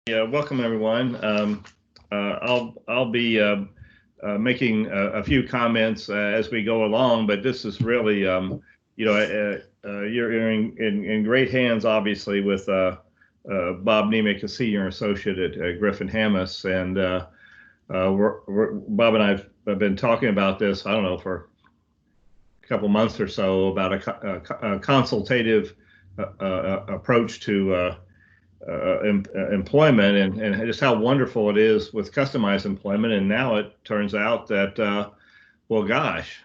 Welcome everyone. I'll be making a few comments as we go along, but this is really, you're in great hands, obviously, with Bob Niemiec, a senior associate at Griffin-Hammis, and Bob and I've been talking about this, I don't know, for a couple months or so, about a consultative approach to employment and just how wonderful it is with customized employment. And now it turns out that, well, gosh,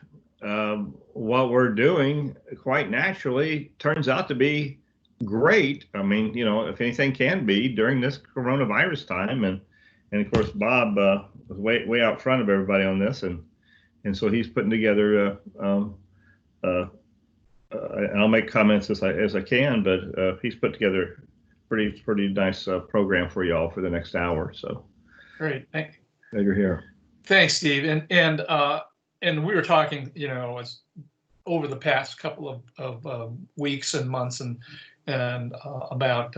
what we're doing quite naturally turns out to be great. I mean, if anything can be during this coronavirus time. And of course, Bob was way out front of everybody on this. And so he's putting together, I'll make comments as I can, but he's put together pretty nice program for y'all for the next hour. So great, thank you. Glad you're here. Thanks, Steve. And we were talking, as over the past couple of weeks and months and about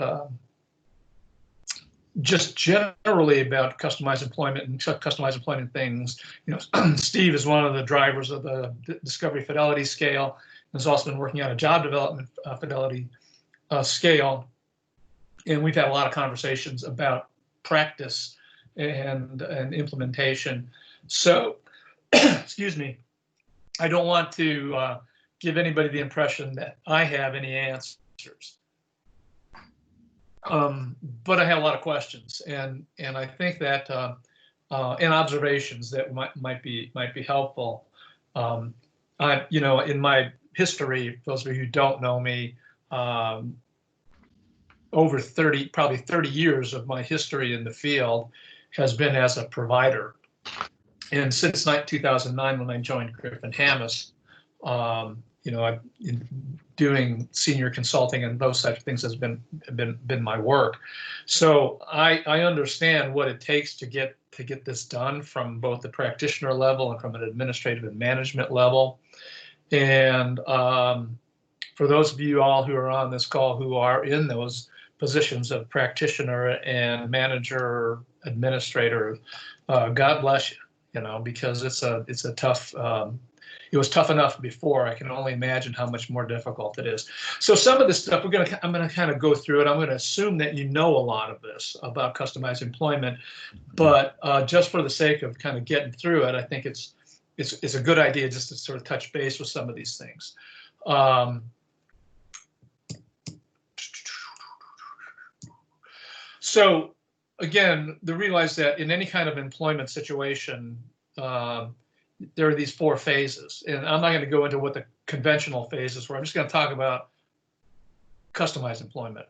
just generally about customized employment and customized employment things. Steve is one of the drivers of the Discovery Fidelity Scale. Has also been working on a job development fidelity scale. And we've had a lot of conversations about practice and implementation. So, excuse me, I don't want to give anybody the impression that I have any answers. But I have a lot of questions, and I think that and observations that might be helpful. In my history, those of you who don't know me, over probably 30 years of my history in the field has been as a provider. And since 2009, when I joined Griffin-Hammis, I've been doing senior consulting and those types of things has been my work. So I understand what it takes to get this done from both the practitioner level and from an administrative and management level. And for those of you all who are on this call who are in those positions of practitioner and manager, administrator, God bless you, because it's a tough, it was tough enough before. I can only imagine how much more difficult it is. So some of this stuff I'm gonna kind of go through it. I'm gonna assume that you know a lot of this about customized employment, but just for the sake of kind of getting through it, I think it's a good idea just to sort of touch base with some of these things. So again, realize that in any kind of employment situation, there are these 4 phases, and I'm not going to go into what the conventional phases were. I'm just going to talk about customized employment.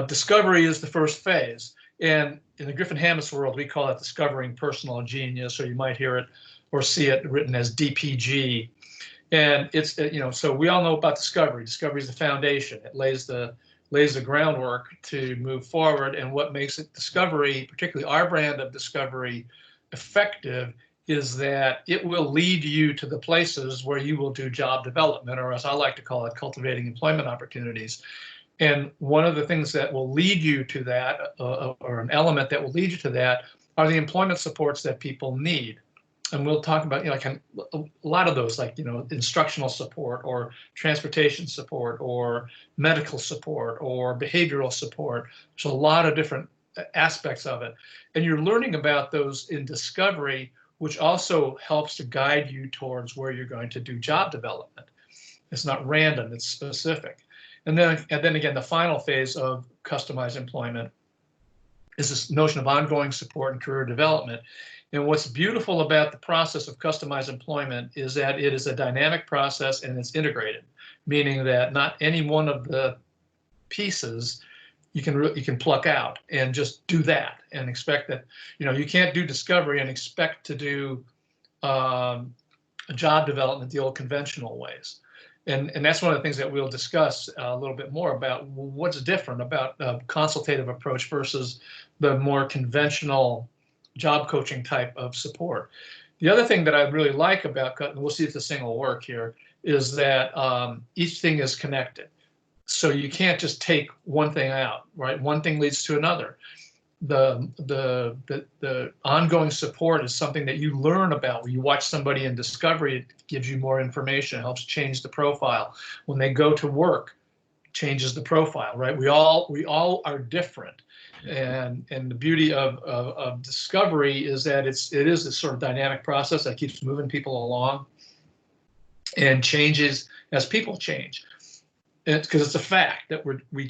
Discovery is the first phase, and in the Griffin-Hammis world, we call it discovering personal genius, or you might hear it or see it written as DPG. And it's so we all know about discovery. Discovery is the foundation. It lays the groundwork to move forward. And what makes it discovery, particularly our brand of discovery, effective is that it will lead you to the places where you will do job development, or as I like to call it, cultivating employment opportunities. And one of the things that will lead you to that, or an element that will lead you to that, are the employment supports that people need. And we'll talk about, a lot of those, like, instructional support or transportation support or medical support or behavioral support. There's a lot of different aspects of it. And you're learning about those in discovery, which also helps to guide you towards where you're going to do job development. It's not random, it's specific. And then again, the final phase of customized employment is this notion of ongoing support and career development. And what's beautiful about the process of customized employment is that it is a dynamic process and it's integrated, meaning that not any one of the pieces you can pluck out and just do that and expect that, you can't do discovery and expect to do job development the old conventional ways. And that's one of the things that we'll discuss a little bit more about what's different about a consultative approach versus the more conventional job coaching type of support. The other thing that I really like about, and we'll see if this thing will work here, is that each thing is connected. So you can't just take one thing out, right? One thing leads to another. The ongoing support is something that you learn about. When you watch somebody in discovery, it gives you more information, it helps change the profile. When they go to work, changes the profile, right? We all are different. And the beauty of discovery is that it is this sort of dynamic process that keeps moving people along and changes as people change. Because it's a fact that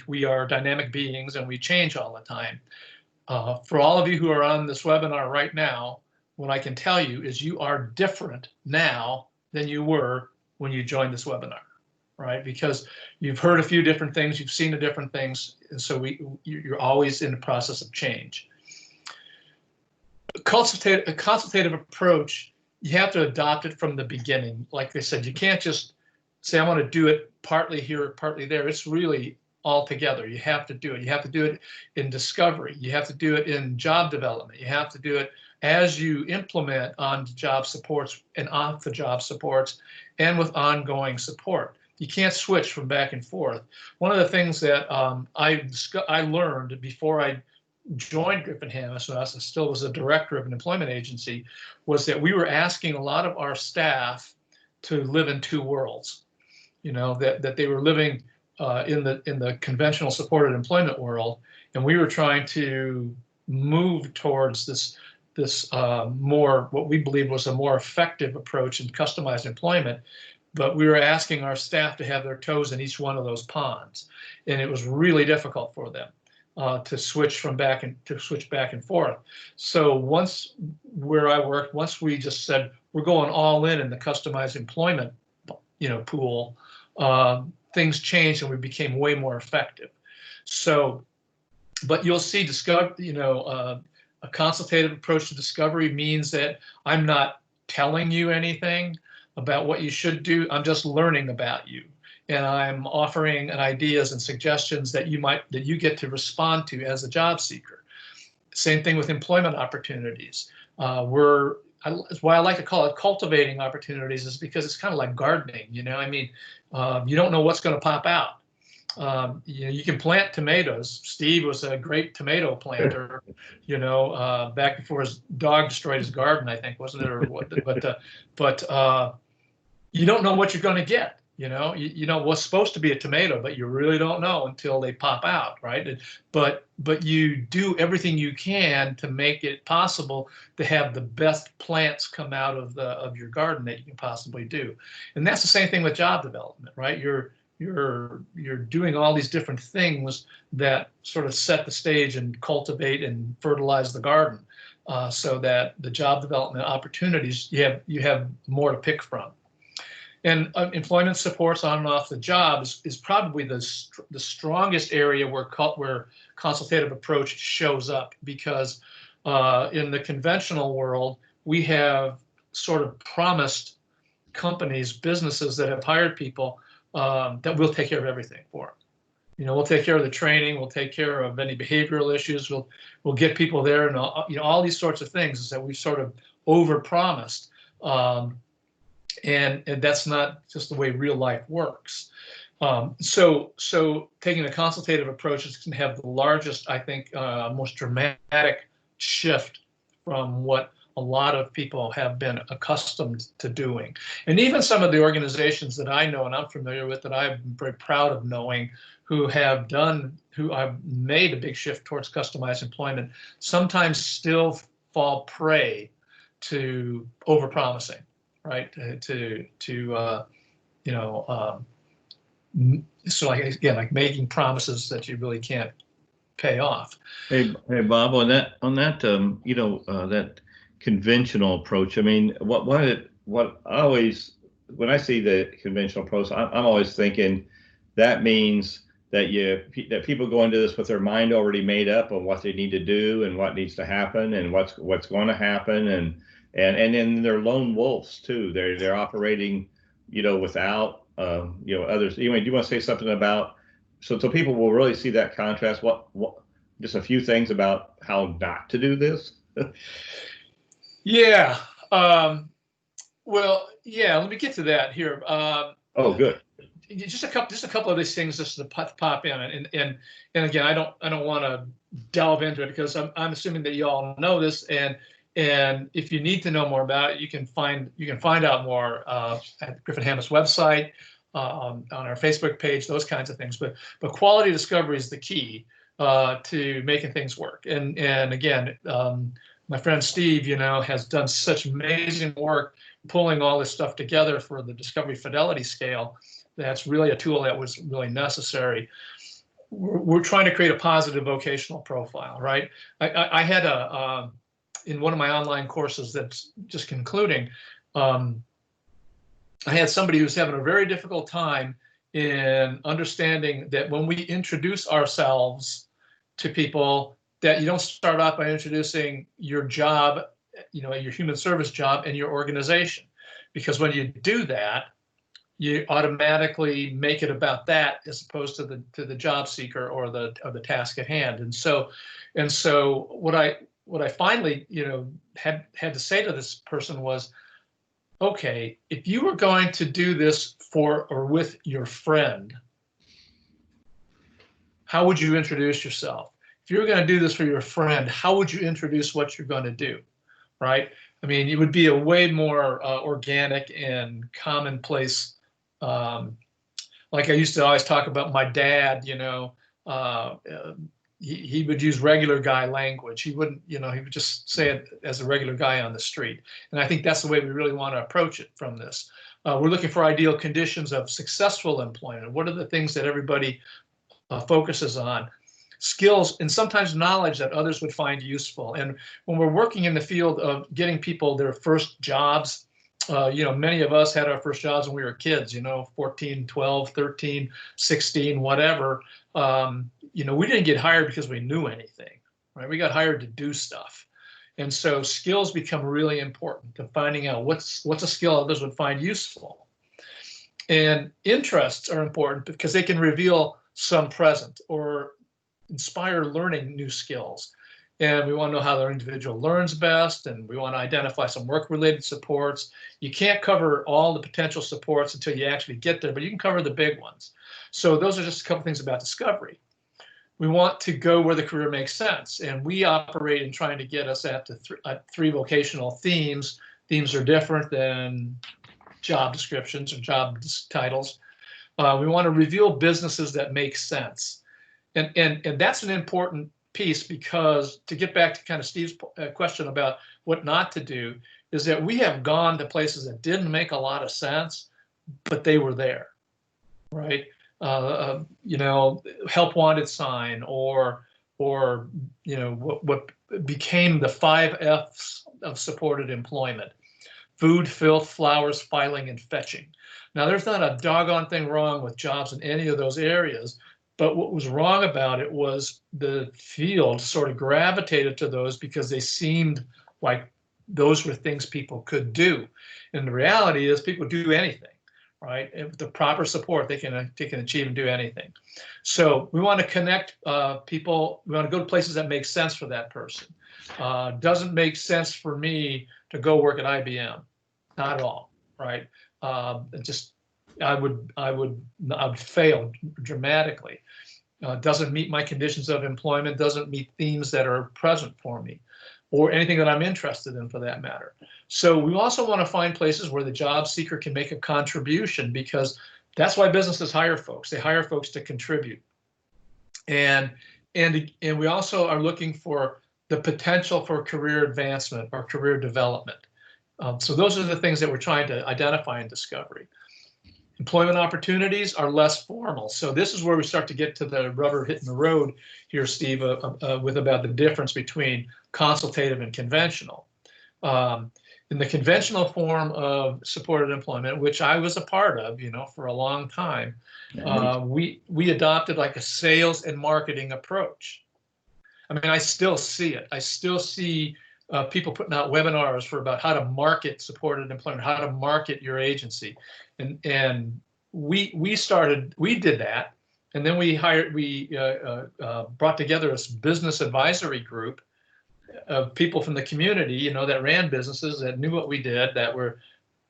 we are dynamic beings and we change all the time. For all of you who are on this webinar right now, what I can tell you is you are different now than you were when you joined this webinar, right? Because you've heard a few different things, you've seen the different things, and so you're always in the process of change. A consultative approach, you have to adopt it from the beginning. Like I said, you can't just say, I want to do it partly here, partly there. It's really all together. You have to do it. You have to do it in discovery. You have to do it in job development. You have to do it as you implement on job supports and off the job supports and with ongoing support. You can't switch from back and forth. One of the things that I learned before I joined Griffin-Hammis, when I still was a director of an employment agency, was that we were asking a lot of our staff to live in two worlds. You know, that they were living in the conventional supported employment world, and we were trying to move towards this more, what we believed was a more effective approach in customized employment. But we were asking our staff to have their toes in each one of those ponds, and it was really difficult for them to switch back and forth. So once where I worked, once we just said we're going all in the customized employment, pool, things changed and we became way more effective. So, but you'll see a consultative approach to discovery means that I'm not telling you anything about what you should do. I'm just learning about you, and I'm offering ideas and suggestions that you get to respond to as a job seeker. Same thing with employment opportunities. That's why I like to call it cultivating opportunities, is because it's kind of like gardening. You don't know what's going to pop out. You can plant tomatoes. Steve was a great tomato planter, back before his dog destroyed his garden, I think, wasn't it? Or what? But you don't know what you're going to get. You know what's supposed to be a tomato, but you really don't know until they pop out, right? But you do everything you can to make it possible to have the best plants come out of your garden that you can possibly do. And that's the same thing with job development, right? You're doing all these different things that sort of set the stage and cultivate and fertilize the garden, so that the job development opportunities, you have more to pick from. And employment supports on and off the job is probably the strongest area where consultative approach shows up, because in the conventional world, we have sort of promised companies, businesses that have hired people that we'll take care of everything for them. We'll take care of the training, we'll take care of any behavioral issues, we'll get people there, and all these sorts of things is that we've sort of overpromised. And that's not just the way real life works. So taking a consultative approach is going to have the largest, I think, most dramatic shift from what a lot of people have been accustomed to doing. And even some of the organizations that I know and I'm familiar with, that I'm very proud of knowing, who have made a big shift towards customized employment, sometimes still fall prey to overpromising. Right, so like making promises that you really can't pay off. Hey Bob, on that that conventional approach. I mean, what I always, when I see the conventional approach, I'm always thinking that means that people go into this with their mind already made up on what they need to do and what needs to happen and what's going to happen, and then they're lone wolves too. They're operating, without others. Anyway, do you want to say something about, so people will really see that contrast? What just a few things about how not to do this? Yeah. Well, yeah. Let me get to that here. Oh, good. just a couple of these things just to pop in, and again, I don't want to delve into it because I'm assuming that you all know this, and if you need to know more about it, you can find out more at Griffin-Hammis website, on our Facebook page, those kinds of things. But quality discovery is the key to making things work. And again, my friend Steve, has done such amazing work pulling all this stuff together for the Discovery Fidelity Scale. That's really a tool that was really necessary. We're trying to create a positive vocational profile, right? I had in one of my online courses that's just concluding, I had somebody who's having a very difficult time in understanding that when we introduce ourselves to people, that you don't start off by introducing your job, your human service job and your organization, because when you do that, you automatically make it about that as opposed to the job seeker or the task at hand. And so what I finally had to say to this person was, okay, if you were going to do this for or with your friend, how would you introduce yourself? If you were going to do this for your friend, how would you introduce what you're going to do, right? I mean, it would be a way more organic and commonplace. Like I used to always talk about my dad, he would use regular guy language. He wouldn't, he would just say it as a regular guy on the street. And I think that's the way we really want to approach it from this. We're looking for ideal conditions of successful employment. What are the things that everybody focuses on? Skills and sometimes knowledge that others would find useful. And when we're working in the field of getting people their first jobs, many of us had our first jobs when we were kids, 14, 12, 13, 16, whatever. We didn't get hired because we knew anything, right? We got hired to do stuff. And so skills become really important to finding out what's a skill others would find useful. And interests are important because they can reveal some present or inspire learning new skills. And we want to know how the individual learns best, and we want to identify some work-related supports. You can't cover all the potential supports until you actually get there, but you can cover the big ones. So those are just a couple things about discovery. We want to go where the career makes sense, and we operate in trying to get us at three vocational themes. Themes are different than job descriptions or job titles. We want to reveal businesses that make sense, and that's an important piece, because to get back to kind of Steve's question about what not to do, is that we have gone to places that didn't make a lot of sense, but they were there, right? Help wanted sign, or what became the 5 F's of supported employment: food, filth, flowers, filing, and fetching. Now, there's not a doggone thing wrong with jobs in any of those areas, but what was wrong about it was the field sort of gravitated to those because they seemed like those were things people could do. And the reality is people do anything, right? And with the proper support, they can achieve and do anything. So we want to connect people. We want to go to places that make sense for that person. Doesn't make sense for me to go work at IBM, not at all, right? I would fail dramatically. Doesn't meet my conditions of employment, doesn't meet themes that are present for me, or anything that I'm interested in for that matter. So we also want to find places where the job seeker can make a contribution, because that's why businesses hire folks. They hire folks to contribute. And we also are looking for the potential for career advancement or career development. So those are the things that we're trying to identify in discovery. Employment opportunities are less formal. So this is where we start to get to the rubber hitting the road here, Steve, with about the difference between consultative and conventional. In the conventional form of supported employment, which I was a part of, for a long time, we adopted like a sales and marketing approach. I mean, I still see it. I still see people putting out webinars for about how to market supported employment, how to market your agency. And we did that. And then we brought together a business advisory group of people from the community, that ran businesses, that knew what we did, that were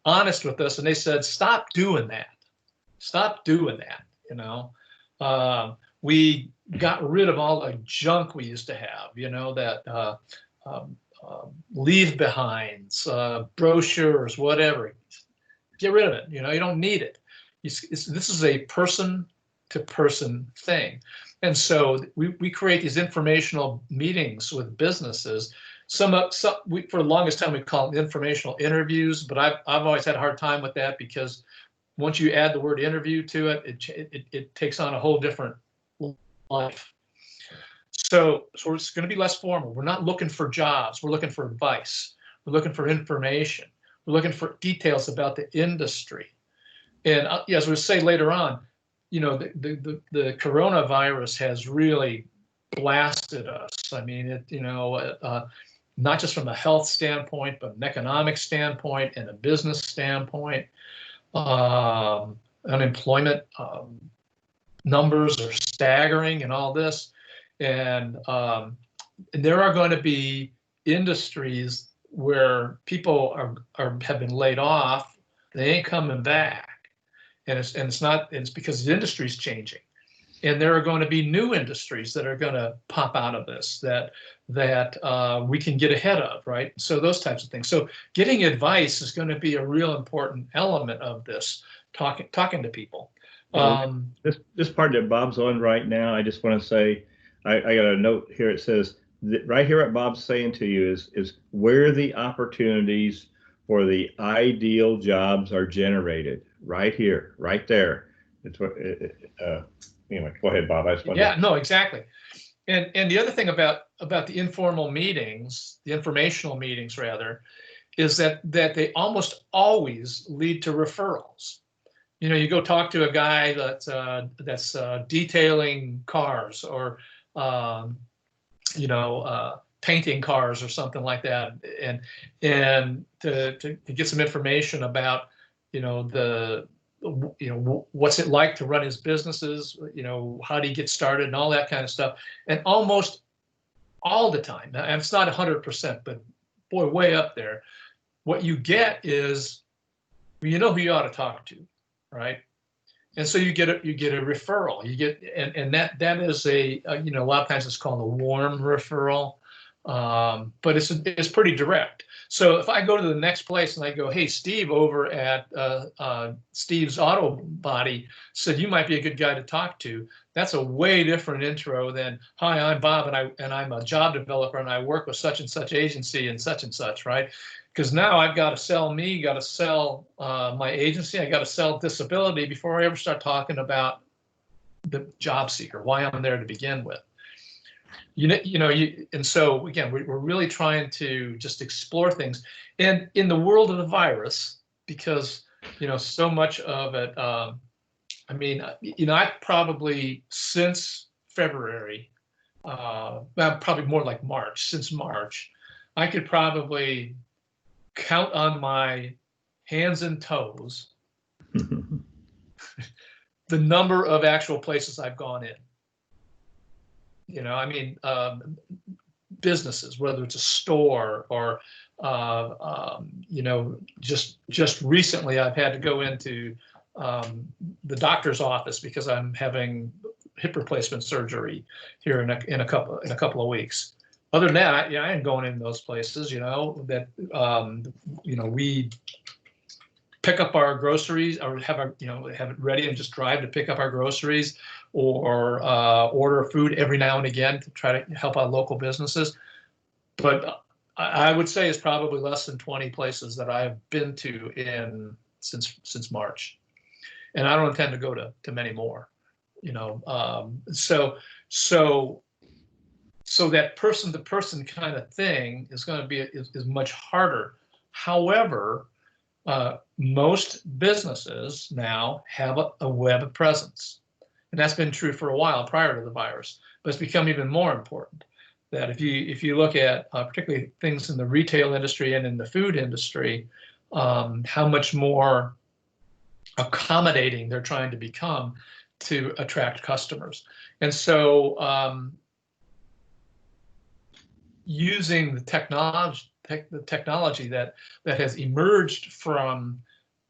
honest with us. And they said, stop doing that. Stop doing that. We got rid of all the junk we used to have, that leave behinds, brochures, whatever. Get rid of it. You don't need it. This is a person to person thing. And so we create these informational meetings with businesses. For the longest time, we call them informational interviews, but I've always had a hard time with that, because once you add the word interview to it, it takes on a whole different life. So it's going to be less formal. We're not looking for jobs. We're looking for advice. We're looking for information. We're looking for details about the industry. And as we'll say later on, the coronavirus has really blasted us. I mean, not just from a health standpoint, but an economic standpoint and a business standpoint. Unemployment numbers are staggering and all this. And there are going to be industries where people have been laid off. They ain't coming back. And it's because the industry's changing. And there are going to be new industries that are going to pop out of this that we can get ahead of, right? So those types of things. So getting advice is going to be a real important element of this, talking to people. This part that Bob's on right now, I just want to say, I got a note here. It says right here what Bob's saying to you is where the opportunities for the ideal jobs are generated. Right here, right there. It's what. Anyway, go ahead, Bob. No, exactly. And the other thing about the informal meetings, the informational meetings rather, is that they almost always lead to referrals. You go talk to a guy that's detailing cars or painting cars or something like that, and to get some information about what's it like to run his businesses, how do you get started and all that kind of stuff. And almost all the time, and it's not 100%, but boy, way up there, what you get is, who you ought to talk to, right? And so you get a referral. You get, and that is a lot of times it's called a warm referral, but it's pretty direct. So if I go to the next place and I go, hey, Steve over at Steve's Auto Body said you might be a good guy to talk to, that's a way different intro than, hi, I'm Bob and I'm a job developer and I work with such and such agency and such, right? Because now I've got to sell me, got to sell my agency, I got to sell disability before I ever start talking about the job seeker, why I'm there to begin with. And so again, we're really trying to just explore things. And in the world of the virus, because so much of it, I probably since February, probably more like March, since March, I could probably count on my hands and toes the number of actual places I've gone in. Businesses, whether it's a store or, just recently I've had to go into the doctor's office because I'm having hip replacement surgery here in a couple of weeks. Other than that, I ain't going in those places. We pick up our groceries or have it ready and just drive to pick up our groceries, or order food every now and again to try to help out local businesses. But I would say it's probably less than 20 places that I've been to since March, and I don't intend to go to many more. So that person to person kind of thing is going to be is much harder. However, most businesses now have a web presence, and that's been true for a while prior to the virus, but it's become even more important. That if you look at particularly things in the retail industry and in the food industry, how much more accommodating they're trying to become to attract customers. And so using the technology that has emerged from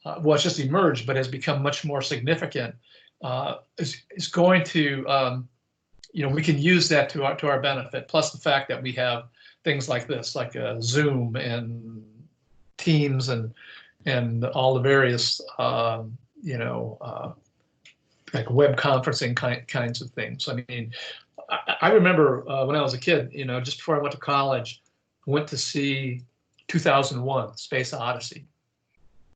well, it's just emerged, but has become much more significant, is going to, we can use that to our benefit. Plus the fact that we have things like this, like Zoom and Teams and all the various, like web conferencing kinds of things. I mean, I remember when I was a kid, just before I went to college, went to see 2001: Space Odyssey.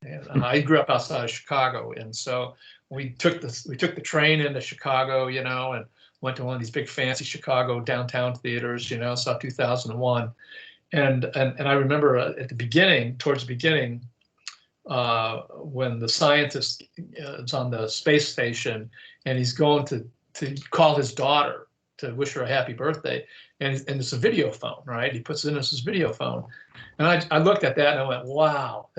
And I grew up outside of Chicago, and so we took the train into Chicago, and went to one of these big fancy Chicago downtown theaters, saw 2001, and I remember at the beginning, towards the beginning, when the scientist is on the space station and he's going to call his daughter to wish her a happy birthday, and it's a video phone, right? He puts it in as his video phone, and I looked at that and I went, wow,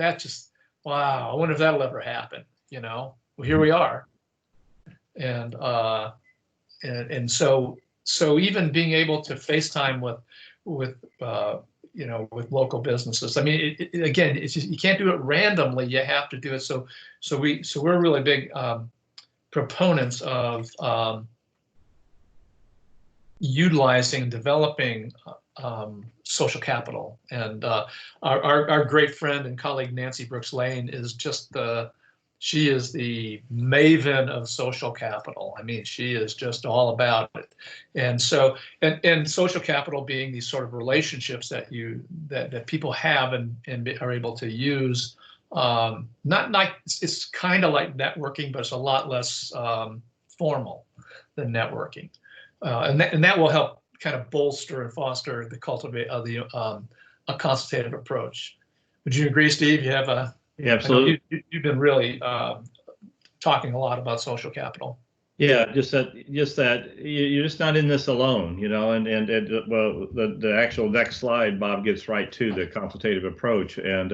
wow, I wonder if that'll ever happen, Well, here we are, and so even being able to FaceTime with local businesses. I mean, again, it's just, you can't do it randomly. You have to do it. So we're really big proponents of utilizing, developing social capital. And our great friend and colleague Nancy Brooks Lane is just she is the maven of social capital. I mean, she is just all about it. And so, and social capital being these sort of relationships that people have and are able to use. Not like, it's kind of like networking, but it's a lot less formal than networking. And that will help kind of bolster and foster a consultative approach. Would you agree, Steve? You have Yeah, absolutely. You've been really talking a lot about social capital. Yeah, just that you're just not in this alone, well, the actual next slide, Bob gets right to the consultative approach, and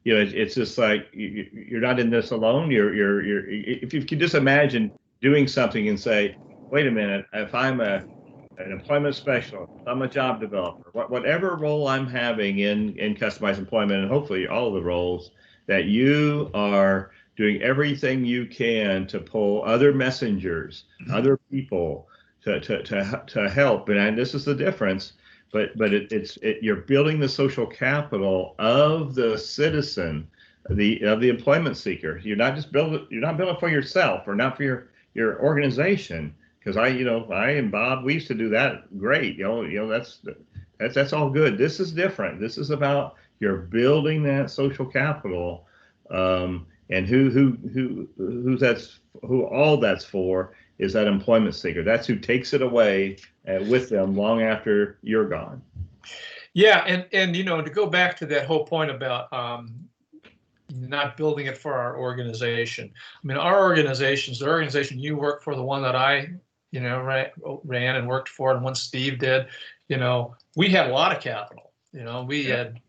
it's just like you're not in this alone. If you can just imagine doing something and say, wait a minute, if I'm an employment specialist, I'm a job developer, whatever role I'm having in customized employment, and hopefully all of the roles, that you are doing everything you can to pull other messengers, other people to help. And this is the difference, but you're building the social capital of the citizen, of the employment seeker. You're not building for yourself or not for your organization. Because I and Bob, we used to do that great. That's all good. This is different. This is about you're building that social capital, and who all that's for is that employment seeker. That's who takes it away with them long after you're gone. Yeah, and to go back to that whole point about not building it for our organization. I mean, our organizations, the organization you work for, the one that I ran and worked for, and one Steve did, we had a lot of capital. We had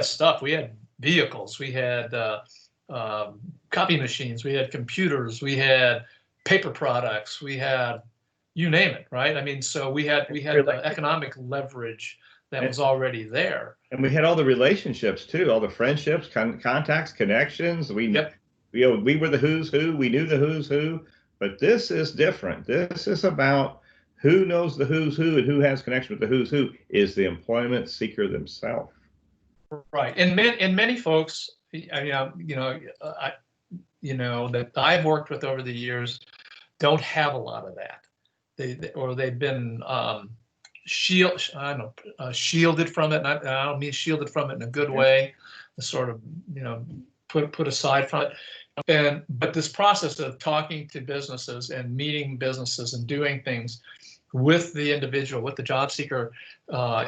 stuff. We had vehicles. We had copy machines. We had computers. We had paper products. We had, you name it, right? I mean, so we had economic leverage that was already there. And we had all the relationships too, all the friendships, contacts, connections. We were the who's who. We knew the who's who. But this is different. This is about who knows the who's who and who has connection with the who's who is the employment seeker themselves. Right, and many folks, that I've worked with over the years, don't have a lot of that. They've been shielded from it. And I don't mean shielded from it in a good way, sort of put aside from it. But this process of talking to businesses and meeting businesses and doing things with the individual, with the job seeker,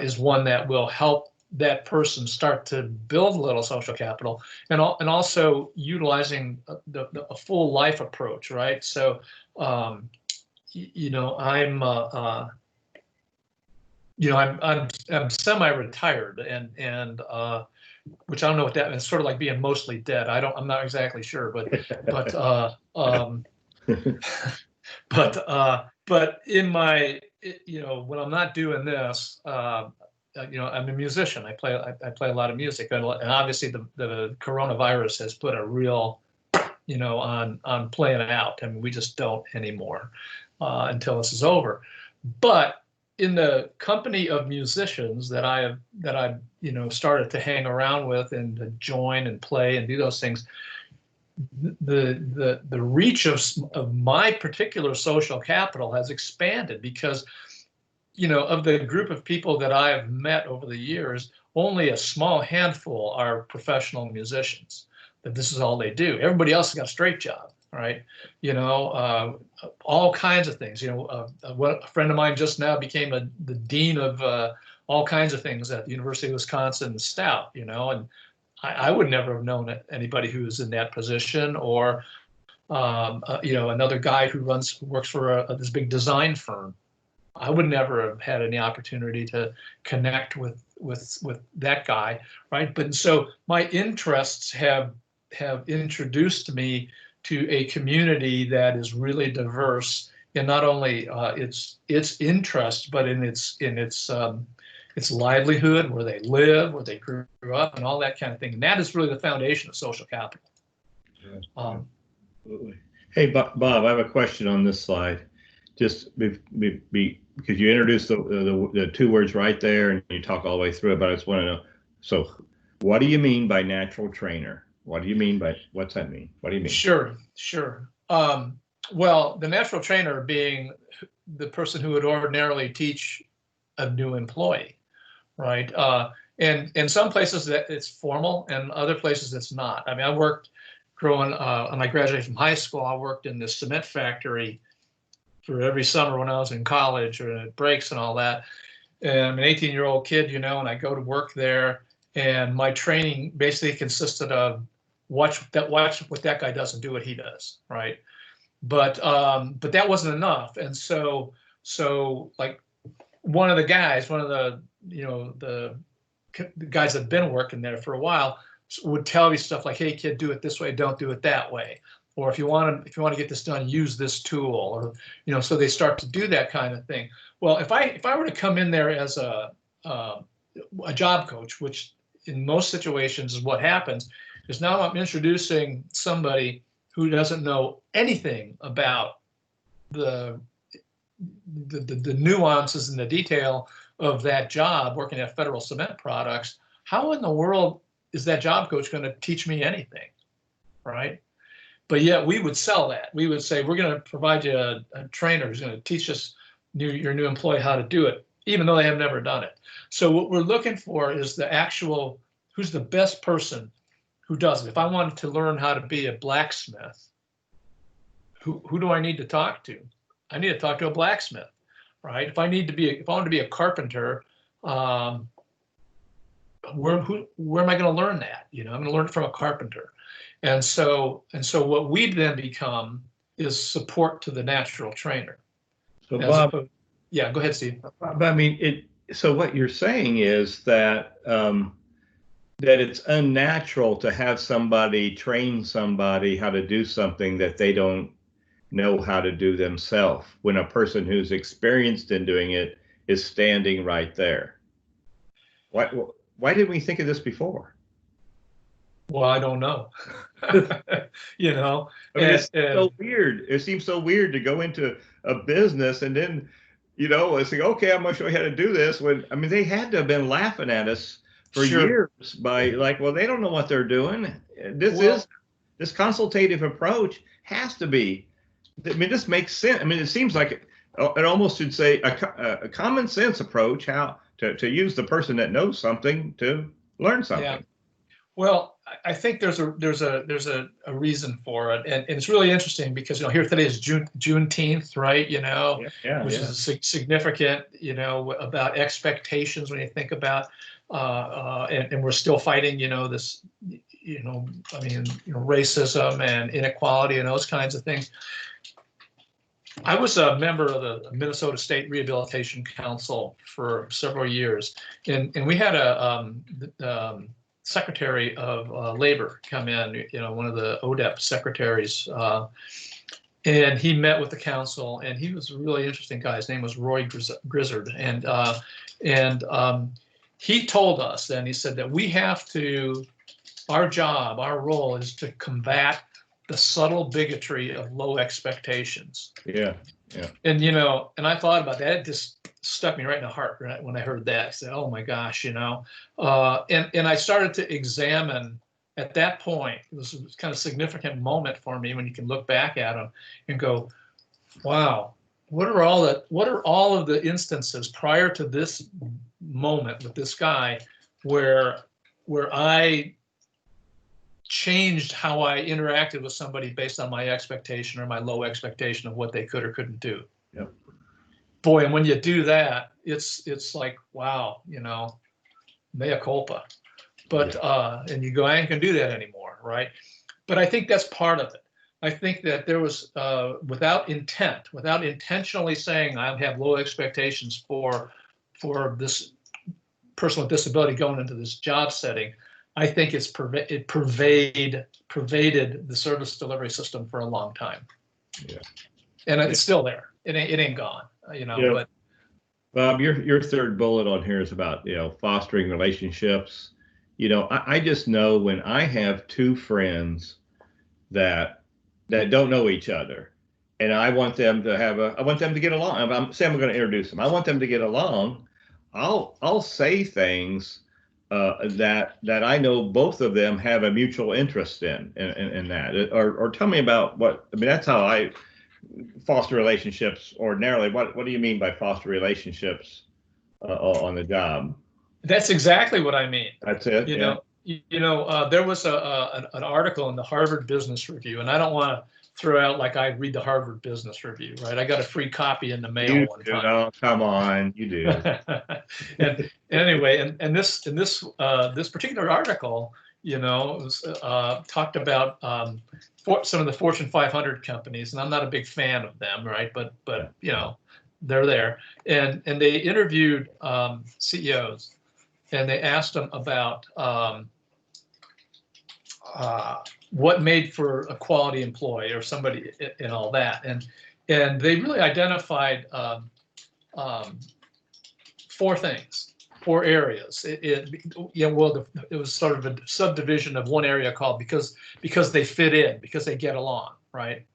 is one that will help that person start to build a little social capital, and also utilizing a full life approach, right? So, I'm semi-retired, and which I don't know what that means. It's sort of like being mostly dead. I'm not exactly sure, but in my, when I'm not doing this, I'm a musician. I play a lot of music, and obviously the coronavirus has put a real on playing out. I mean, we just don't anymore until this is over. But in the company of musicians that I've started to hang around with and to join and play and do those things, the reach of my particular social capital has expanded because, of the group of people that I have met over the years, only a small handful are professional musicians, that this is all they do. Everybody else has got a straight job, right? All kinds of things. A friend of mine just now became the dean of all kinds of things at the University of Wisconsin Stout, and I would never have known anybody who was in that position, or another guy who works for this big design firm. I would never have had any opportunity to connect with that guy, right? But so my interests have introduced me to a community that is really diverse in not only its interests, but in its livelihood, where they live, where they grew up, and all that kind of thing. And that is really the foundation of social capital. Absolutely. Hey, Bob, I have a question on this slide. Just because you introduced the two words right there, and you talk all the way through it, but I just want to know. So, what do you mean by natural trainer? What's that mean? What do you mean? Sure. Well, the natural trainer being the person who would ordinarily teach a new employee, right? And in some places that it's formal, and other places it's not. I mean, I worked when I graduated from high school. I worked in this cement factory for every summer when I was in college, or at breaks and all that. And I'm an 18-year-old kid, and I go to work there, and my training basically consisted of watch what that guy does and do what he does, right? But that wasn't enough. And so like one of the guys that have been working there for a while would tell me stuff like, hey kid, do it this way, don't do it that way. Or if you want to get this done, use this tool, or so they start to do that kind of thing. Well, if I were to come in there as a job coach, which in most situations is what happens, is now I'm introducing somebody who doesn't know anything about the nuances and the detail of that job working at Federal Cement Products. How in the world is that job coach going to teach me anything, right? But yet we would sell that. We would say, we're going to provide you a trainer who's going to teach your new employee how to do it, even though they have never done it. So what we're looking for is who's the best person who does it. If I wanted to learn how to be a blacksmith, who do I need to talk to? I need to talk to a blacksmith, right? If I want to be a carpenter, where am I going to learn that? I'm going to learn it from a carpenter. And so what we then become is support to the natural trainer. So Bob, yeah, go ahead, Steve. I mean, so what you're saying is that that it's unnatural to have somebody train somebody how to do something that they don't know how to do themselves, when a person who's experienced in doing it is standing right there. Why didn't we think of this before? Well, I don't know. I mean, it's so weird. It seems so weird to go into a business and then, it's like, okay, I'm going to show you how to do this. They had to have been laughing at us for years by like, well, they don't know what they're doing. This consultative approach has to be. This makes sense. It seems like it almost should say a common sense approach, how to use the person that knows something to learn something. Yeah. Well, I think there's a reason for it, and it's really interesting because here today is Juneteenth, right? Which is significant, about expectations when you think about, and we're still fighting, this, racism and inequality and those kinds of things. I was a member of the Minnesota State Rehabilitation Council for several years, and we had a Secretary of Labor come in, one of the ODEP secretaries, and he met with the council, and he was a really interesting guy. His name was Roy Grizzard, and he told us then, he said that our role is to combat the subtle bigotry of low expectations. Yeah. Yeah. And, you know, and I thought about that. It just stuck me right in the heart when I heard that. I said, oh my gosh, you know. And I started to examine at that point. It was a kind of significant moment for me when you can look back at them and go, wow, what are all of the instances prior to this moment with this guy where I changed how I interacted with somebody based on my expectation or my low expectation of what they could or couldn't do. Yep. Boy, and when you do that, it's like, wow, you know, mea culpa. But and you go, I ain't gonna do that anymore, right? But I think that's part of it. I think that there was without intentionally saying I have low expectations for this person with disability going into this job setting. I think it pervaded the service delivery system for a long time. Yeah. And it's still there. It ain't gone, you know. Yeah. But Bob, your third bullet on here is about, you know, fostering relationships. You know, I just know when I have two friends that don't know each other, and I want them to get along. I'm going to introduce them. I want them to get along. I'll say things that I know both of them have a mutual interest in that, or tell me about what. I mean, that's how I foster relationships ordinarily. What do you mean by foster relationships on the job? that's exactly what I mean. That's it. You Yeah. know, there was an article in the Harvard Business Review, and I don't want to throw out like I read the Harvard Business Review, right? I got a free copy in the mail You one do. time. Oh, come on, you do. and anyway, and this particular article, you know, was, talked about some of the Fortune 500 companies, and I'm not a big fan of them, right? But you know, they're there, and they interviewed CEOs, and they asked them about what made for a quality employee or somebody and all that, and they really identified four things, four areas. It was sort of a subdivision of one area called because they fit in, because they get along, right?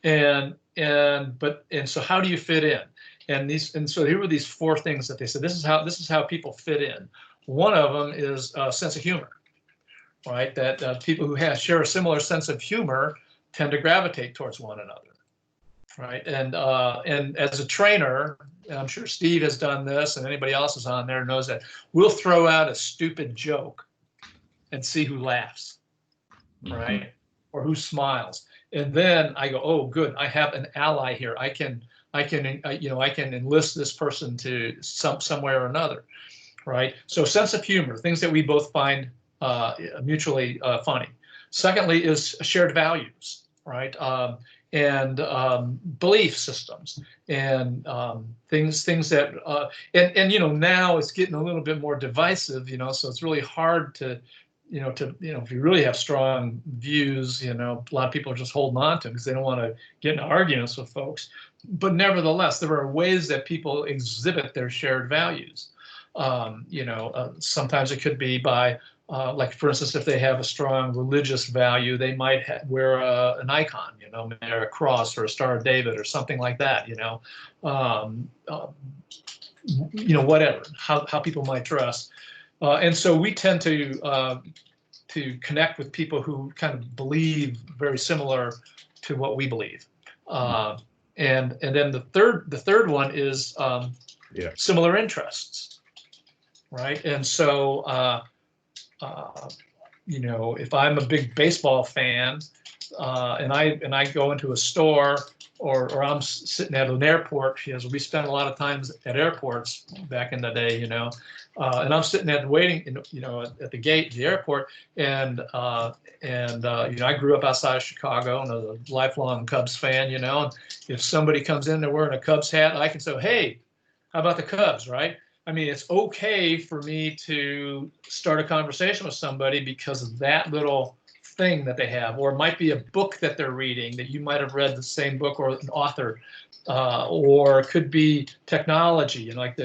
And so how do you fit in? And so here were these four things that they said, this is how people fit in. One of them is a sense of humor, right? That people who share a similar sense of humor tend to gravitate towards one another, right? And as a trainer, and I'm sure Steve has done this, and anybody else is on there knows that we'll throw out a stupid joke and see who laughs, right? Or who smiles. And then I go, oh, good, I have an ally here. I can enlist this person to somewhere or another, right? So sense of humor, things that we both find mutually funny. Secondly is shared values, right? And belief systems, and things that and you know, now it's getting a little bit more divisive, you know, so it's really hard to if you really have strong views, you know, a lot of people are just holding on to them because they don't want to get in arguments with folks. But nevertheless, there are ways that people exhibit their shared values. Sometimes it could be by like, for instance, if they have a strong religious value, they might wear an icon, you know, or a cross or a Star of David or something like that, you know, whatever, how people might dress. And so we tend to connect with people who kind of believe very similar to what we believe. And then the third one is similar interests, right? And so if I'm a big baseball fan and I go into a store, or I'm sitting at an airport, because we spent a lot of times at airports back in the day, you know, and I'm sitting at waiting, at the gate, the airport, and I grew up outside of Chicago and I was a lifelong Cubs fan, you know, and if somebody comes in, they're wearing a Cubs hat, I can say, hey, how about the Cubs, right? I mean, it's okay for me to start a conversation with somebody because of that little thing that they have, or it might be a book that they're reading that you might have read the same book, or an author, or it could be technology. You know, like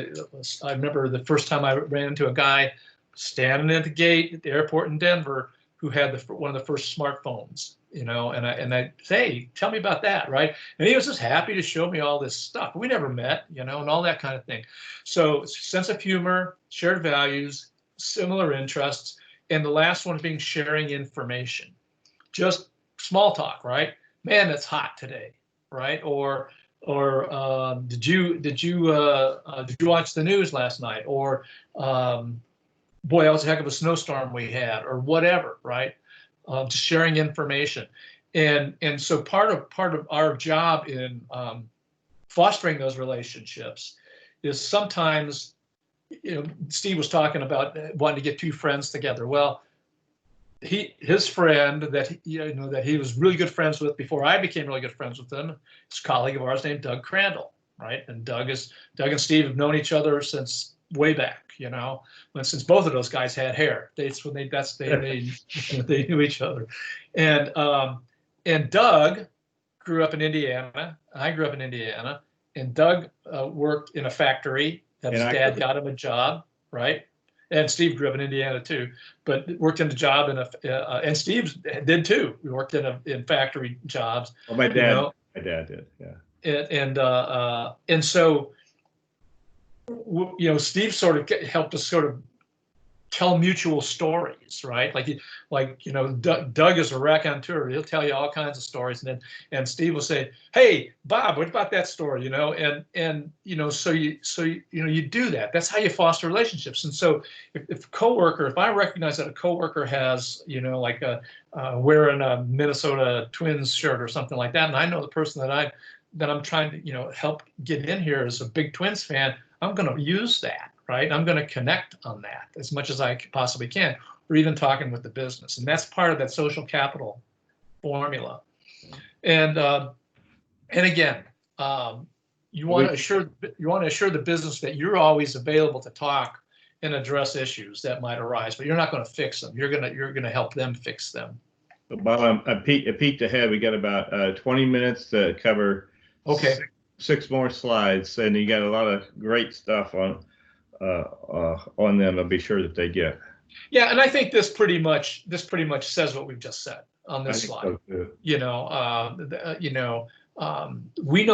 I remember the first time I ran into a guy standing at the gate at the airport in Denver who had one of the first smartphones, I say, hey, tell me about that, right? And he was just happy to show me all this stuff. We never met, and all that kind of thing. So sense of humor, shared values, similar interests, and the last one being sharing information. Just small talk, right? Man, it's hot today, right? Or did you watch the news last night? Or boy, that was a heck of a snowstorm we had, or whatever, right? Just sharing information, and so part of our job in fostering those relationships is sometimes, Steve was talking about wanting to get two friends together. Well, his friend that he was really good friends with before I became really good friends with him, is a colleague of ours named Doug Crandall, right? And Doug and Steve have known each other since way back, since both of those guys had hair. They knew each other, and Doug grew up in Indiana. I grew up in Indiana, and Doug worked in a factory that his dad got him a job, right? And Steve grew up in Indiana too, but worked in a job and Steve did too. We worked in factory jobs. Well, my dad did, yeah. And so, Steve sort of helped us sort of tell mutual stories, right? Doug is a raconteur. He'll tell you all kinds of stories, and Steve will say, "Hey, Bob, what about that story?" So you do that. That's how you foster relationships. And so if I recognize that a coworker has, wearing a Minnesota Twins shirt or something like that, and I know the person that I'm trying to, help get in here is a big Twins fan, I'm going to use that. Right? I'm going to connect on that as much as I possibly can, or even talking with the business. And that's part of that social capital formula. And again, you want to assure the business that you're always available to talk and address issues that might arise, but you're not going to fix them. You're going to help them fix them. Bob, I peeked ahead. We got about 20 minutes to cover. Okay. Six more slides, and you got a lot of great stuff on them. I'll be sure that they get. Yeah, and I think this pretty much says what we've just said on this slide. So too. We know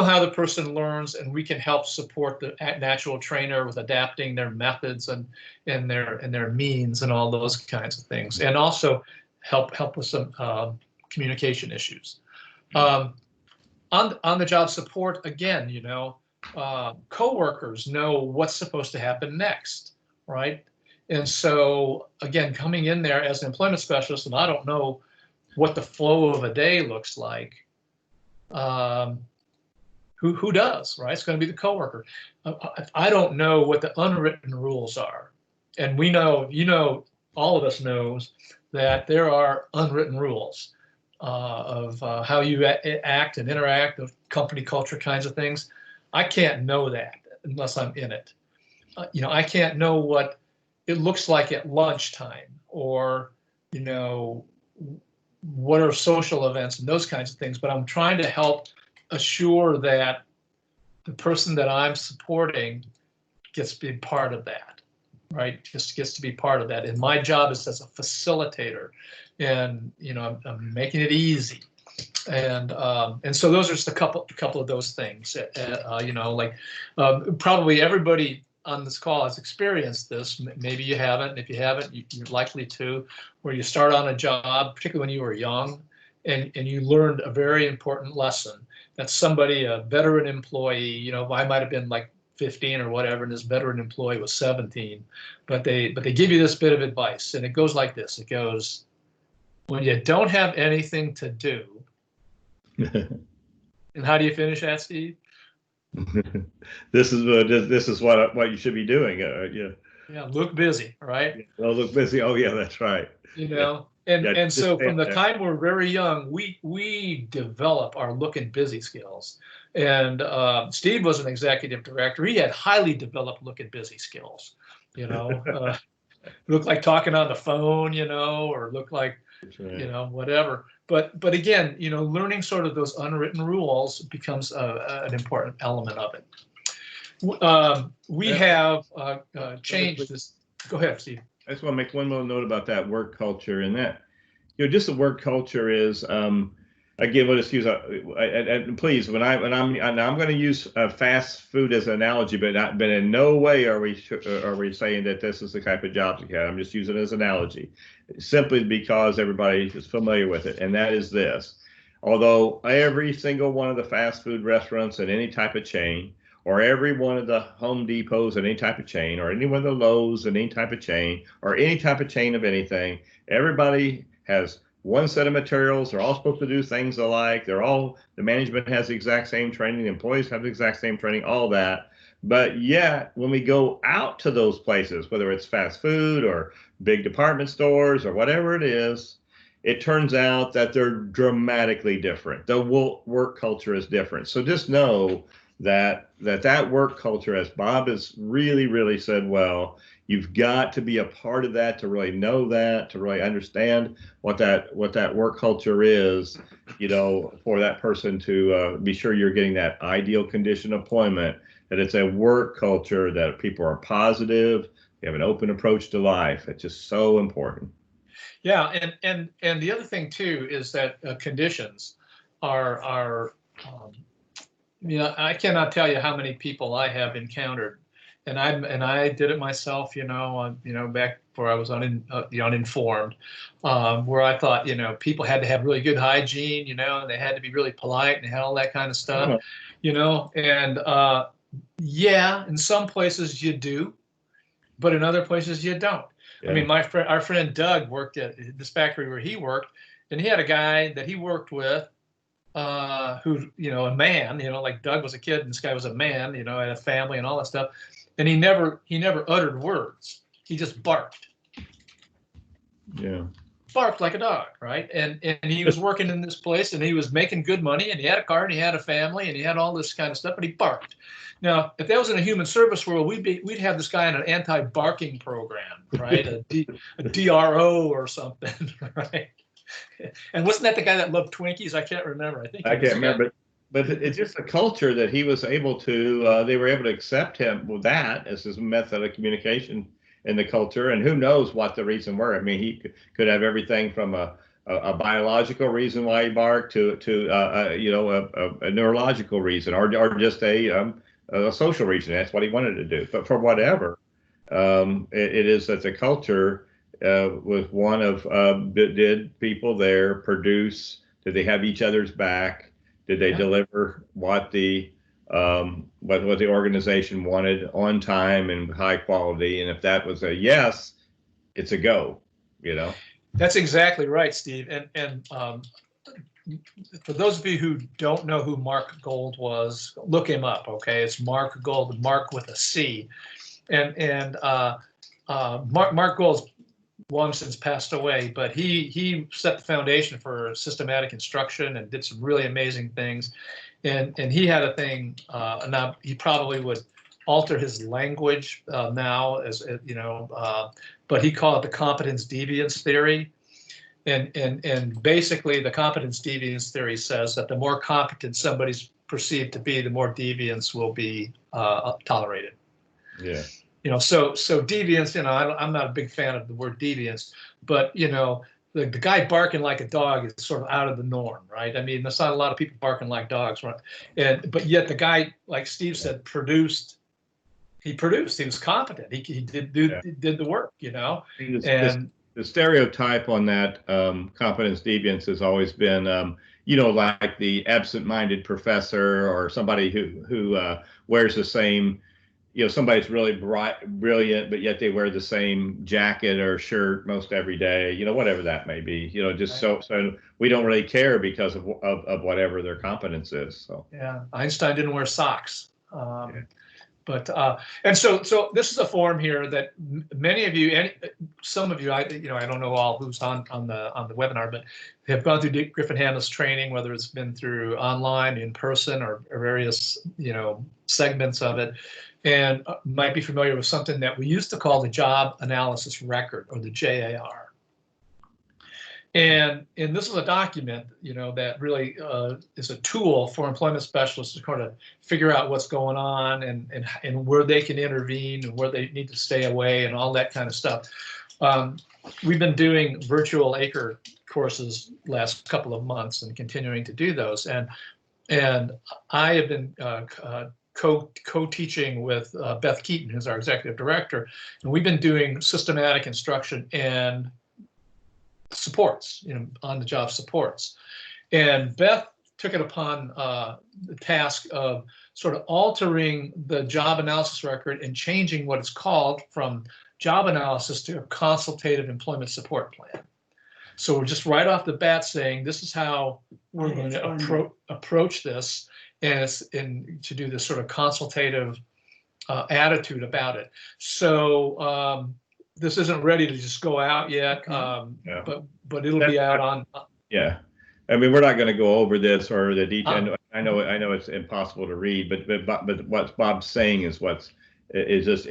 how the person learns, and we can help support the natural trainer with adapting their methods and their means and all those kinds of things, and also help with some communication issues. On the job support, again, coworkers know what's supposed to happen next, right? And so, again, coming in there as an employment specialist, and I don't know what the flow of a day looks like, who does, right? It's going to be the coworker. I don't know what the unwritten rules are. And we know, all of us knows that there are unwritten rules of how you act and interact, of company culture kinds of things. I can't know that unless I'm in it. I can't know what it looks like at lunchtime, or, what are social events and those kinds of things. But I'm trying to help assure that the person that I'm supporting gets to be part of that, right? Just gets to be part of that. And my job is as a facilitator, and, I'm making it easy. And so those are just a couple of those things. Probably everybody on this call has experienced this. Maybe you haven't. If you haven't, you're likely to, where you start on a job, particularly when you were young, and you learned a very important lesson that somebody, a veteran employee, I might have been like 15 or whatever, and this veteran employee was 17, but they give you this bit of advice, and it goes like this. It goes, when you don't have anything to do. And how do you finish that, Steve? This is what you should be doing. Yeah, look busy, right? Oh, look busy. Oh, yeah, that's right. And so from the time we're very young, we develop our look and busy skills. And Steve was an executive director. He had highly developed look and busy skills. Look like talking on the phone, or look like, right, whatever. But again, learning sort of those unwritten rules becomes an important element of it. We have changed this. Go ahead, Steve. I just want to make one more note about that work culture, and that just the work culture is, again, we'll just use and please, I'm going to use fast food as an analogy, but in no way are we saying that this is the type of jobs you have. I'm just using it as an analogy, simply because everybody is familiar with it, and that is this. Although every single one of the fast food restaurants in any type of chain, or every one of the Home Depots in any type of chain, or any one of the Lowe's in any type of chain, or any type of chain of anything, everybody has one set of materials. They're all supposed to do things alike. The management has the exact same training. The employees have the exact same training, all that. But yet, when we go out to those places, whether it's fast food or big department stores or whatever it is, it turns out that they're dramatically different. The work culture is different. So just know that work culture, as Bob has really, really said well, you've got to be a part of that to really know that, to really understand what that work culture is, for that person to be sure you're getting that ideal condition employment, that it's a work culture, that people are positive, they have an open approach to life. It's just so important. Yeah, and the other thing too is that conditions are I cannot tell you how many people I have encountered, and I did it myself, back where I was the uninformed, where I thought, people had to have really good hygiene, and they had to be really polite and they had all that kind of stuff, and yeah, in some places you do, but in other places you don't. Yeah. I mean, our friend Doug worked at this factory where he worked, and he had a guy that he worked with, who, a man, like Doug was a kid and this guy was a man, had a family and all that stuff. And he never uttered words. He just barked. Yeah. Barked like a dog, right? And he was working in this place and he was making good money and he had a car and he had a family and he had all this kind of stuff, but he barked. Now, if that was in a human service world, we'd have this guy in an anti-barking program, right? a DRO or something, right? And wasn't that the guy that loved Twinkies? I can't remember. I can't remember. But it's just a culture that he was able to, they were able to accept him with that as his method of communication in the culture. And who knows what the reason were. I mean, he could have everything from a biological reason why he barked to a neurological reason, or just a social reason. That's what he wanted to do. But for whatever, it is that the culture was one of, did people there produce, did they have each other's back? Did they deliver what the organization wanted on time and high quality? And if that was a yes, it's a go. That's exactly right, Steve. And for those of you who don't know who Mark Gold was, look him up. Okay, it's Mark Gold, Mark with a C, and Mark Gold's long since passed away, but he set the foundation for systematic instruction and did some really amazing things. And he had a thing, now he probably would alter his language now, but he called it the competence deviance theory. And basically the competence deviance theory says that the more competent somebody's perceived to be, the more deviance will be tolerated. Yeah. So deviance, I'm not a big fan of the word deviance, but, the guy barking like a dog is sort of out of the norm, right? I mean, there's not a lot of people barking like dogs, right? But yet the guy, like Steve said, he was competent. He did the work, And the stereotype on that competence deviance has always been, like the absent-minded professor or somebody who wears the same, somebody's really brilliant, but yet they wear the same jacket or shirt most every day, whatever that may be, just right. So we don't really care because of whatever their competence is. So yeah, Einstein didn't wear socks. But and so this is a form here that many of you, and some of you, I don't know all who's on the webinar, but have gone through Griffin-Hammis training, whether it's been through online, in person, or various segments of it, and might be familiar with something that we used to call the job analysis record, or the JAR. And this is a document, that really is a tool for employment specialists to kind of figure out what's going on and where they can intervene and where they need to stay away and all that kind of stuff. We've been doing virtual acre courses last couple of months and continuing to do those. And I have been co-teaching with Beth Keaton, who's our executive director, and we've been doing systematic instruction and supports, on-the-job supports. And Beth took it upon the task of sort of altering the job analysis record and changing what it's called from job analysis to a consultative employment support plan. So we're just right off the bat saying this is how we're going to approach this, and it's to do this sort of consultative attitude about it. So this isn't ready to just go out yet, yeah. but it'll be out on. Yeah, I mean, we're not going to go over this or the detail. I know it's impossible to read, but what Bob's saying is just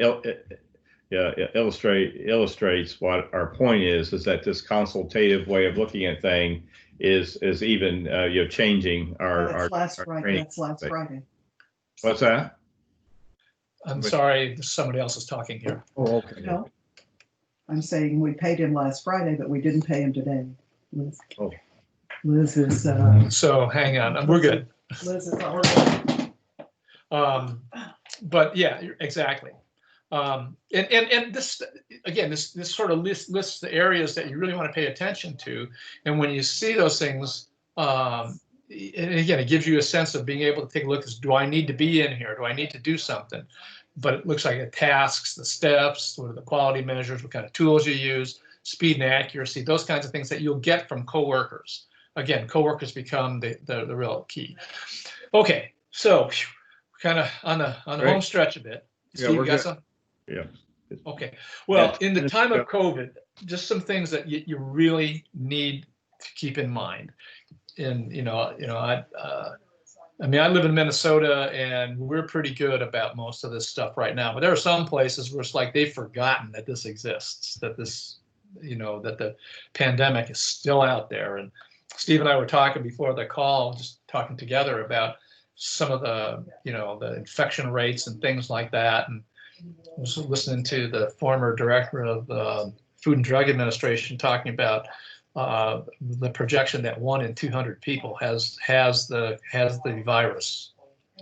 illustrates what our point is that this consultative way of looking at thing is even changing our last Friday. That's last Friday. What's that? I'm sorry, somebody else is talking here. Oh, okay. No, I'm saying we paid him last Friday, but we didn't pay him today. Liz, Liz is. So hang on, we're good. Liz is already. But yeah, exactly. And this, again, this sort of lists the areas that you really want to pay attention to. And when you see those things, and again, it gives you a sense of being able to take a look. Do I need to be in here? Do I need to do something? But it looks like the tasks, the steps, what are the quality measures, what kind of tools you use, speed and accuracy, those kinds of things that you'll get from coworkers. Again, coworkers become the real key. Okay, so kind of on the home stretch a bit. Steve, you got some? Yeah. Okay. Well, in the time of COVID, just some things that you really need to keep in mind. And I mean, I live in Minnesota, and we're pretty good about most of this stuff right now. But there are some places where it's like they've forgotten that this exists, that this, that the pandemic is still out there. And Steve and I were talking before the call, just talking together about some of the, the infection rates and things like that. And I was listening to the former director of the Food and Drug Administration talking about the projection that 1 in 200 people has the virus.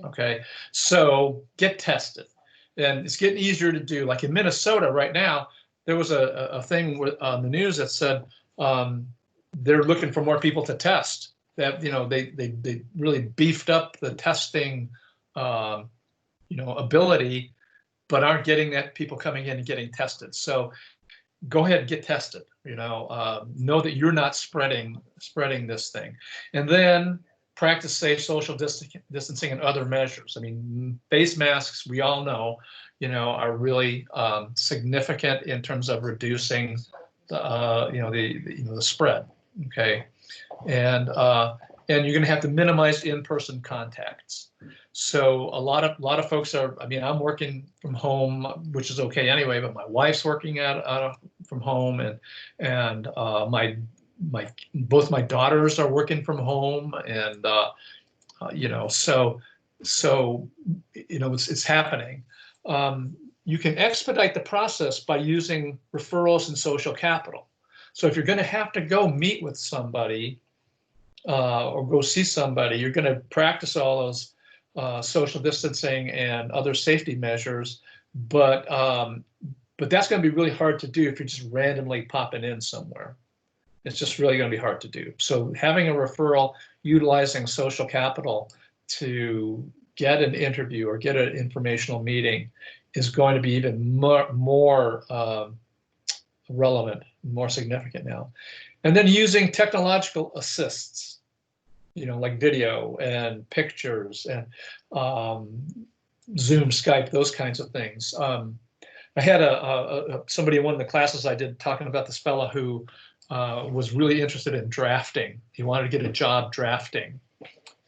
Okay, so get tested, and it's getting easier to do. Like in Minnesota right now, there was a thing on the news that said they're looking for more people to test. That they really beefed up the testing ability, but aren't getting that people coming in and getting tested. So go ahead and get tested. Know that you're not spreading this thing, and then practice safe social distancing and other measures. I mean, face masks, we all know, are really significant in terms of reducing the spread. Okay, and you're going to have to minimize in-person contacts. So a lot of folks are. I mean, I'm working from home, which is okay anyway. But my wife's working from home, and both my daughters are working from home, and so it's happening. You can expedite the process by using referrals and social capital. So if you're going to have to go meet with somebody or go see somebody, you're going to practice all those social distancing and other safety measures, but that's going to be really hard to do if you're just randomly popping in somewhere. It's just really going to be hard to do. So having a referral, utilizing social capital to get an interview or get an informational meeting is going to be even more relevant, more significant now. And then using technological assists, like video and pictures and Zoom, Skype, those kinds of things. I had somebody in one of the classes I did talking about this fellow who was really interested in drafting. He wanted to get a job drafting,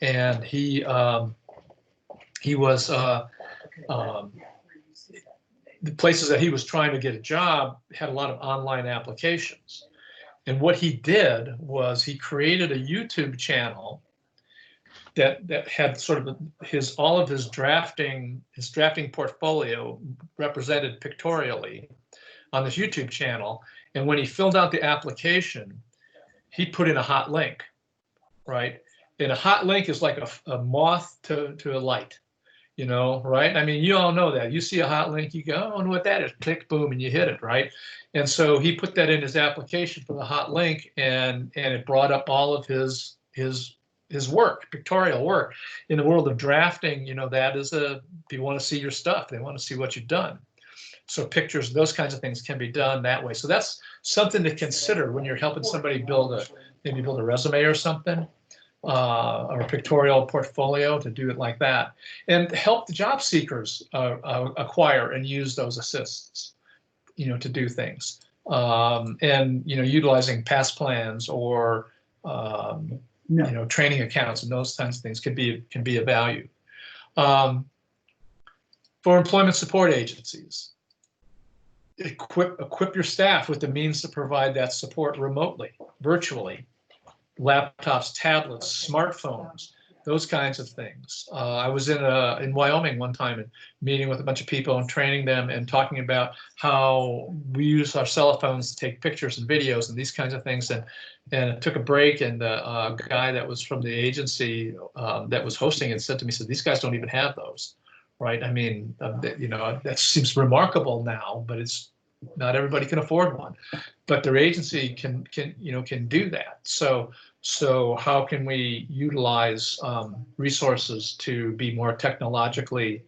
and he was the places that he was trying to get a job had a lot of online applications. And what he did was he created a YouTube channel that had sort of all of his drafting portfolio represented pictorially on this YouTube channel. And when he filled out the application, he put in a hot link, right? And a hot link is like a moth to a light, right? I mean, you all know that. You see a hot link, you go, oh, I know what that is. Click, boom, and you hit it, right? And so he put that in his application for the hot link, and it brought up all of his work, pictorial work. In the world of drafting, that is they want to see your stuff. They want to see what you've done. So pictures, those kinds of things can be done that way. So that's something to consider when you're helping somebody maybe build a resume or something, or a pictorial portfolio, to do it like that, and help the job seekers acquire and use those assists, to do things, and utilizing past plans or training accounts and those kinds of things can be of value. For employment support agencies, equip your staff with the means to provide that support remotely, virtually. Laptops, tablets, smartphones, those kinds of things. I was in Wyoming one time and meeting with a bunch of people and training them and talking about how we use our cell phones to take pictures and videos and these kinds of things. And I took a break, and the guy that was from the agency that was hosting it said to me, these guys don't even have those. Right. I mean, that seems remarkable now, but it's not everybody can afford one. But their agency can do that. So how can we utilize resources to be more technologically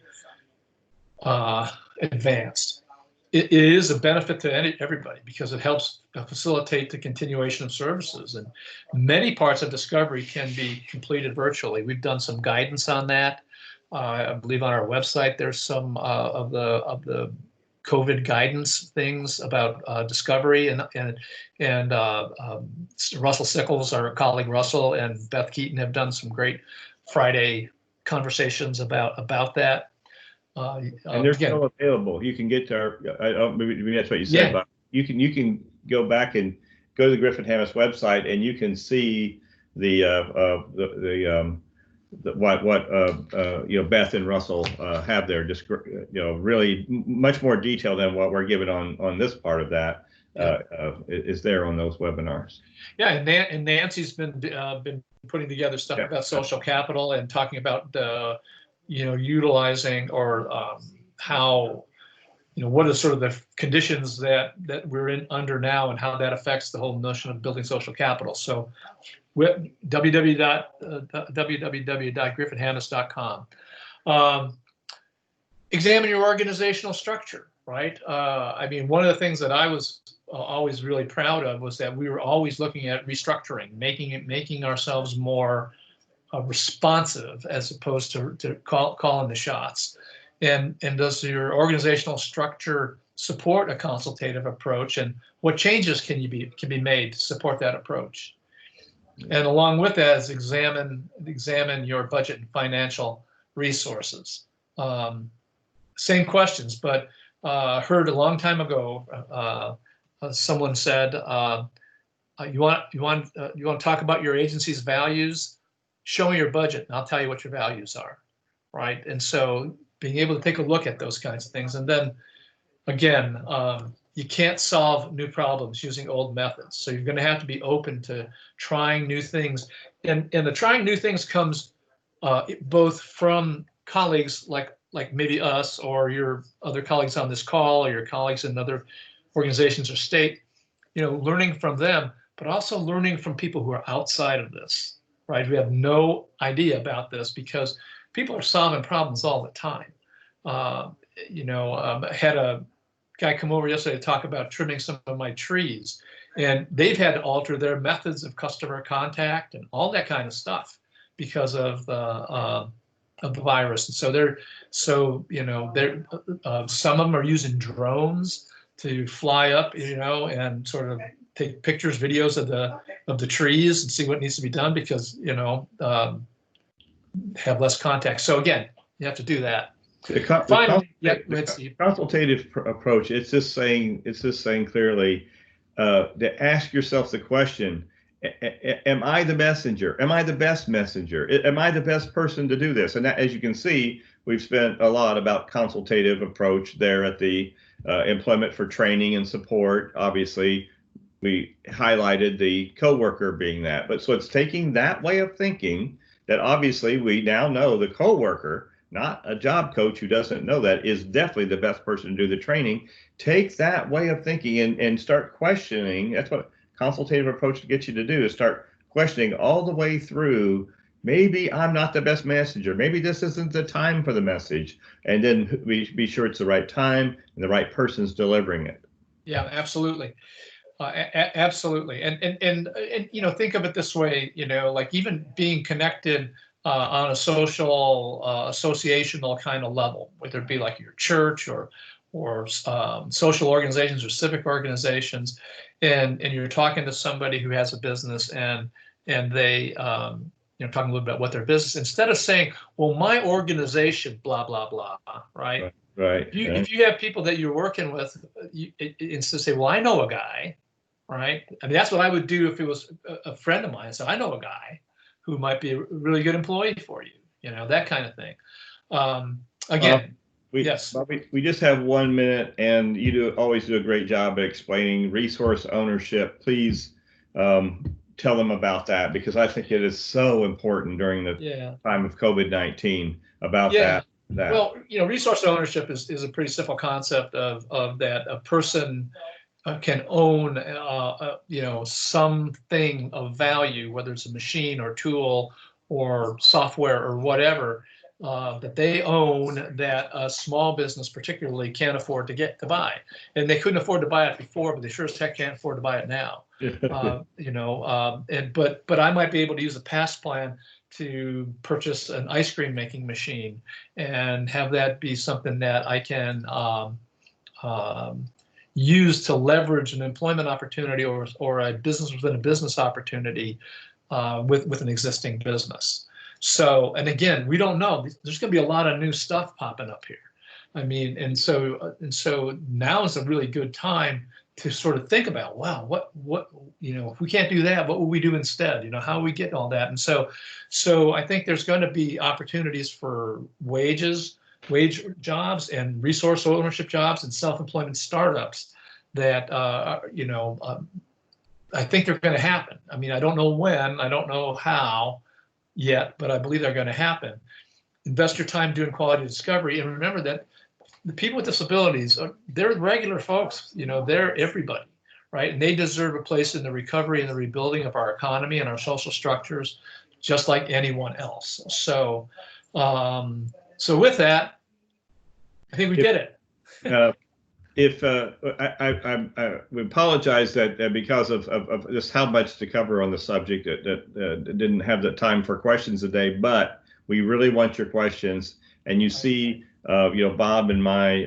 advanced? It is a benefit to everybody because it helps facilitate the continuation of services. And many parts of discovery can be completed virtually. We've done some guidance on that. I believe on our website there's some of the COVID guidance things about discovery, and Russell Sickles, our colleague Russell, and Beth Keaton have done some great Friday conversations about that. And they're still available. You can get to our. Maybe that's what you said. But you can go back and go to the Griffin-Hammis website, and you can see what Beth and Russell have there, just really much more detail than what we're given on this part of that is there on those webinars. Yeah, and Nancy's been putting together stuff about social capital and talking about utilizing or how what are sort of the conditions that we're under now and how that affects the whole notion of building social capital. So www.griffinhammis.com. Examine your organizational structure, right? I mean, one of the things that I was always really proud of was that we were always looking at restructuring, making ourselves more responsive as opposed to calling the shots. And does your organizational structure support a consultative approach, and what changes can be made to support that approach? And along with that is examine your budget and financial resources. Same questions, but heard a long time ago, someone said, you want to talk about your agency's values? Show me your budget, and I'll tell you what your values are, right? And so being able to take a look at those kinds of things, and then again, you can't solve new problems using old methods. So you're going to have to be open to trying new things. And the trying new things comes both from colleagues like maybe us or your other colleagues on this call or your colleagues in other organizations or state, learning from them, but also learning from people who are outside of this, right? We have no idea about this because people are solving problems all the time. I had a guy come over yesterday to talk about trimming some of my trees, and they've had to alter their methods of customer contact and all that kind of stuff because of the virus. And some of them are using drones to fly up, and sort of take pictures, videos of the trees and see what needs to be done because have less contact. So again, you have to do that. Finally, the consultative approach, it's just saying clearly to ask yourself the question: am I the messenger? Am I the best messenger? Am I the best person to do this? And that, as you can see, we've spent a lot about consultative approach there at the employment for training and support. Obviously, we highlighted the coworker being that. But so it's taking that way of thinking that obviously we now know the coworker, not a job coach who doesn't know that, is definitely the best person to do the training. Take that way of thinking and start questioning. That's what consultative approach gets you to do, is start questioning all the way through. Maybe I'm not the best messenger. Maybe this isn't the time for the message. And then we be sure it's the right time and the right person's delivering it. Yeah, absolutely. Absolutely. And you know, think of it this way, you know, like even being connected on a social associational kind of level, whether it be like your church or social organizations or civic organizations, and you're talking to somebody who has a business and they you know, talking a little bit about what their business, instead of saying, well, my organization, blah, blah, blah, right? Right. If you have people that you're working with, instead of say, well, I know a guy, right? I mean, that's what I would do if it was a friend of mine. So I know a guy who might be a really good employee for you, you know, that kind of thing. Again, yes. Bobby, we just have 1 minute, and you always do a great job at explaining resource ownership. Please tell them about that, because I think it is so important during the time of COVID-19 about that. Well, you know, resource ownership is a pretty simple concept of that a person can own, you know, something of value, whether it's a machine or tool or software or whatever, that they own that a small business particularly can't afford to buy. And they couldn't afford to buy it before, but they sure as heck can't afford to buy it now. You know, but I might be able to use a past plan to purchase an ice cream making machine and have that be something that I can use to leverage an employment opportunity or a business within a business opportunity with an existing business. So, and again, we don't know. There's going to be a lot of new stuff popping up here. I mean, and so now is a really good time to sort of think about, wow, what you know, if we can't do that, what will we do instead? You know, how we get all that? And so I think there's going to be opportunities for wage jobs and resource ownership jobs and self-employment startups that you know, I think they're going to happen. I mean, I don't know when, I don't know how yet, but I believe they're going to happen. Invest your time doing quality discovery, and remember that the people with disabilities, they're regular folks. You know, they're everybody, right? And they deserve a place in the recovery and the rebuilding of our economy and our social structures, just like anyone else. So, so with that, I think we did it. We apologize that because of just how much to cover on the subject that didn't have the time for questions today, but we really want your questions, and you see you know, Bob and my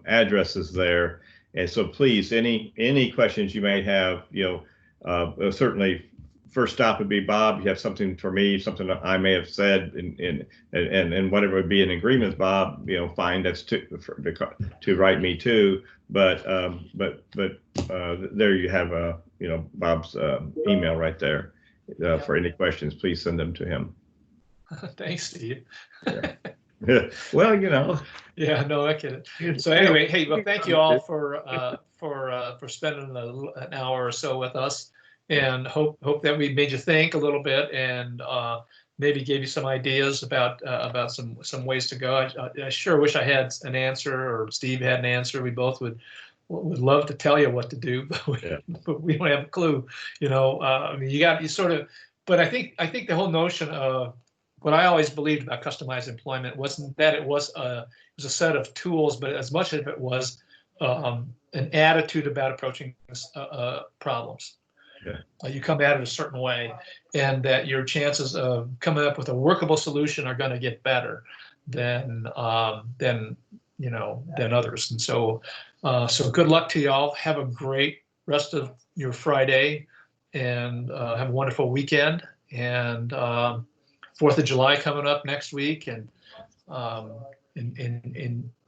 addresses there, and so please, any questions you may have, you know, certainly first stop would be, Bob, you have something for me, something that I may have said, and whatever would be in agreement with Bob, you know, fine, that's to write me too. But there you have you know, Bob's email right there. For any questions, please send them to him. Thanks, Steve. Yeah. Well, you know. Yeah, no, I get it. So anyway, hey, well, thank you all for spending an hour or so with us, and hope that we made you think a little bit, and maybe gave you some ideas about some ways to go. I sure wish I had an answer, or Steve had an answer. We both would love to tell you what to do, but we don't have a clue. You know, I mean, you sort of. But I think the whole notion of what I always believed about customized employment wasn't that it was a set of tools, but as much as it was an attitude about approaching problems. Yeah. You come at it a certain way, and that your chances of coming up with a workable solution are going to get better than you know, than others. And so so good luck to y'all. Have a great rest of your Friday, and have a wonderful weekend. And 4th of July coming up next week, and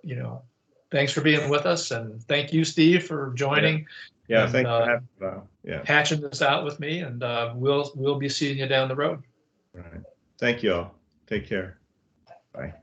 you know, thanks for being with us, and thank you, Steve, for joining. Yeah, and, thanks for having hatching this out with me, and we'll be seeing you down the road. All right. Thank you all. Take care. Bye.